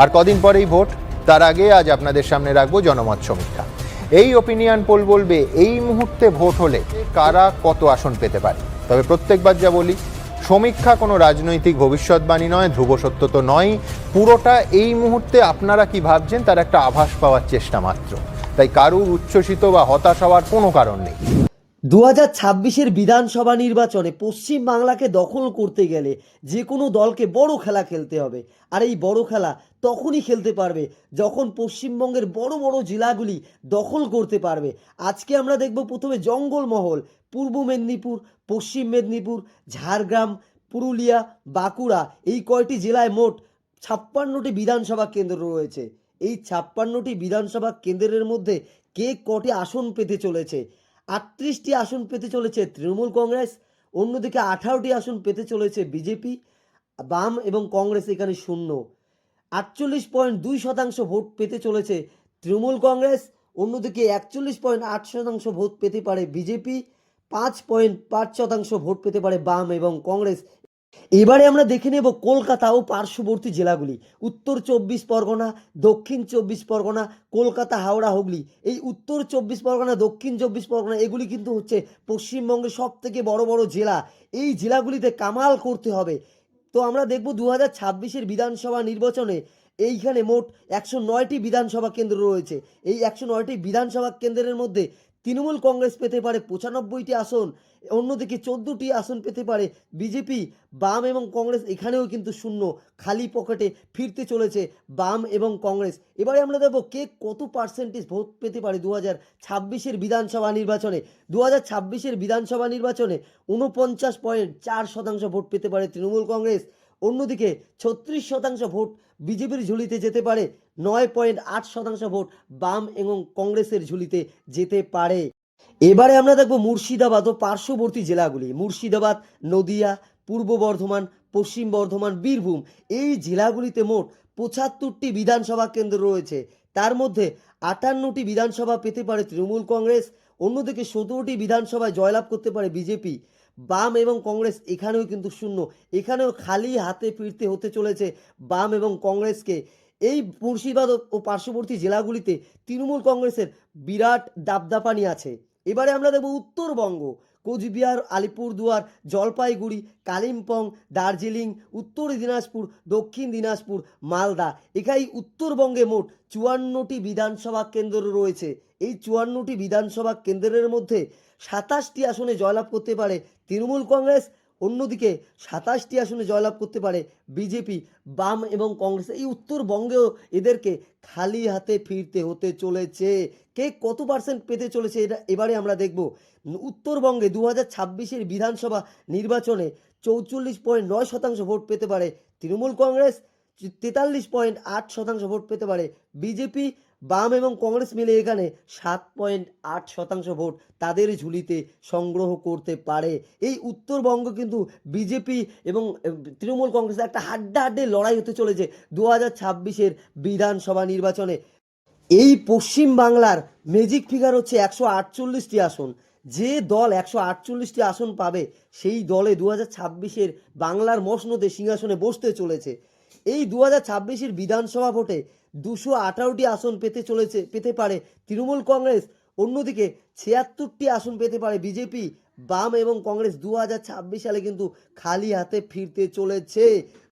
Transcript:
আর কদিন পরেই ভোট, তার আগে আজ আপনাদের সামনে রাখবো জনমত সমীক্ষা। এই ওপিনিয়ন পোল বলবে এই মুহূর্তে ভোট হলে কারা কত আসন পেতে পারে। তবে প্রত্যেকবার যা বলি, সমীক্ষা কোনো রাজনৈতিক ভবিষ্যৎবাণী নয়, ধ্রুব সত্য তো নয়, পুরোটা এই মুহূর্তে আপনারা কি ভাবছেন তার একটা আভাস পাওয়ার চেষ্টা মাত্র। তাই কারুর উচ্ছ্বসিত বা হতাশ হওয়ার কোনো কারণ নেই। 2026-এর বিধানসভা নির্বাচনে পশ্চিম বাংলাকে দখল করতে গেলে যে কোনো দলকে বড় খেলা খেলতে হবে। আর এই বড় খেলা তখনই খেলতে পারবে যখন পশ্চিমবঙ্গের বড় বড় জেলাগুলি দখল করতে পারবে। আজকে আমরা দেখব প্রথমে জঙ্গলমহল, পূর্ব মেদিনীপুর, পশ্চিম মেদিনীপুর, ঝাড়গ্রাম, পুরুলিয়া, বাঁকুড়া, এই কয়টি জেলায় মোট 56টি বিধানসভা কেন্দ্র রয়েছে। এই 56টি বিধানসভা কেন্দ্রের মধ্যে কে কটি আসন পেতে চলেছে। 38টি আসন পেতে চলেছে তৃণমূল কংগ্রেস, অন্যদিকে 18টি আসন পেতে চলেছে বিজেপি, বাম এবং কংগ্রেস এখানে শূন্য। 48.2% ভোট পেতে চলেছে তৃণমূল কংগ্রেস, অন্যদিকে 41.8% ভোট পেতে পারে বিজেপি, 5.5% ভোট পেতে পারে বাম এবং কংগ্রেস। এবারে আমরা দেখে নেব কলকাতা ও পার্শ্ববর্তী জেলাগুলি। উত্তর 24 পরগনা, দক্ষিণ 24 পরগনা, কলকাতা, হাওড়া, হুগলি। এই উত্তর 24 পরগনা, দক্ষিণ 24 পরগনা এগুলি কিন্তু হচ্ছে পশ্চিমবঙ্গের সব থেকে বড় বড় জেলা। এই জেলাগুলিতে কামাল করতে হবে। তো আমরা দেখব 2026-এর বিধানসভা নির্বাচনে এইখানে মোট 109টি বিধানসভা কেন্দ্র রয়েছে। এই 109টি বিধানসভা কেন্দ্রের মধ্যে তৃণমূল কংগ্রেস পেতে পারে 95টি আসন, অন্যদিকে 14টি আসন পেতে পারে বিজেপি। বাম এবং কংগ্রেস এখানেও কিন্তু শূন্য, খালি পকেটে ফিরতে চলেছে বাম এবং কংগ্রেস। এবারে আমরা দেখব কে কত পার্সেন্টেজ ভোট পেতে পারে 2026-এর বিধানসভা নির্বাচনে। 2026-এর বিধানসভা নির্বাচনে 49.4% ভোট পেতে পারে তৃণমূল কংগ্রেস, অন্যদিকে 36% ভোট বিজেপির ঝুলিতে যেতে পারে, 9.8% ভোট বাম এবং কংগ্রেসের ঝুলিতে যেতে পারে। এবারে আমরা দেখব মুর্শিদাবাদ ও পার্শ্ববর্তী জেলাগুলি। মুর্শিদাবাদ, নদিয়া, পূর্ব বর্ধমান, পশ্চিম বর্ধমান, বীরভূম, এই জেলাগুলিতে মোট 75টি বিধানসভা কেন্দ্র রয়েছে। তার মধ্যে 58টি বিধানসভা পেতে পারে তৃণমূল কংগ্রেস, অন্যদিকে 17টি বিধানসভায় জয়লাভ করতে পারে বিজেপি। বাম এবং কংগ্রেস এখানেও কিন্তু শূন্য, এখানেও খালি হাতে ফিরতে হতে চলেছে বাম এবং কংগ্রেসকে। এই মুর্শিদাবাদ ও পার্শ্ববর্তী জেলাগুলিতে তৃণমূল কংগ্রেসের বিরাট দাপদাপানি আছে। এবারে আমরা দেখব উত্তরবঙ্গ, কোচবিহার, আলিপুরদুয়ার, জলপাইগুড়ি, কালিম্পং, দার্জিলিং, উত্তর দিনাজপুর, দক্ষিণ দিনাজপুর, মালদা। এখানে উত্তরবঙ্গে মোট 54টি বিধানসভা কেন্দ্র রয়েছে। এই 54টি বিধানসভা কেন্দ্রের মধ্যে 27টি আসনে জয়লাভ করতে পারে তৃণমূল কংগ্রেস, অন্যদিকে 27টি আসনে জয়লাভ করতে পারে বিজেপি। বাম এবং কংগ্রেস এই উত্তরবঙ্গেও এদেরকে খালি হাতে ফিরতে হতে চলেছে। কে কত পার্সেন্ট পেতে চলেছে এটা এবারে আমরা দেখব। উত্তরবঙ্গে 2026-এর বিধানসভা নির্বাচনে 44.9% ভোট পেতে পারে তৃণমূল কংগ্রেস, 43.8% ভোট পেতে পারে বিজেপি। বাম এবং কংগ্রেস মিলে এখানে 7.8% ভোট তাদের ঝুলিতে সংগ্রহ করতে পারে। এই উত্তরবঙ্গ কিন্তু বিজেপি এবং তৃণমূল কংগ্রেস একটা হাড্ডাহাড্ডি লড়াই হতে চলেছে 2026-এর বিধানসভা নির্বাচনে। এই পশ্চিম বাংলার ম্যাজিক ফিগার হচ্ছে 148টি আসন। যে দল 148টি আসন পাবে সেই দলে 2026-এর বাংলার মসনদে সিংহাসনে বসতে চলেছে। এই 2026-এর বিধানসভা ভোটে 218টি আসন পেতে পারে তৃণমূল কংগ্রেস, অন্যদিকে 76টি আসন পেতে পারে বিজেপি। বাম এবং কংগ্রেস 2026 সালে কিন্তু খালি হাতে ফিরতে চলেছে।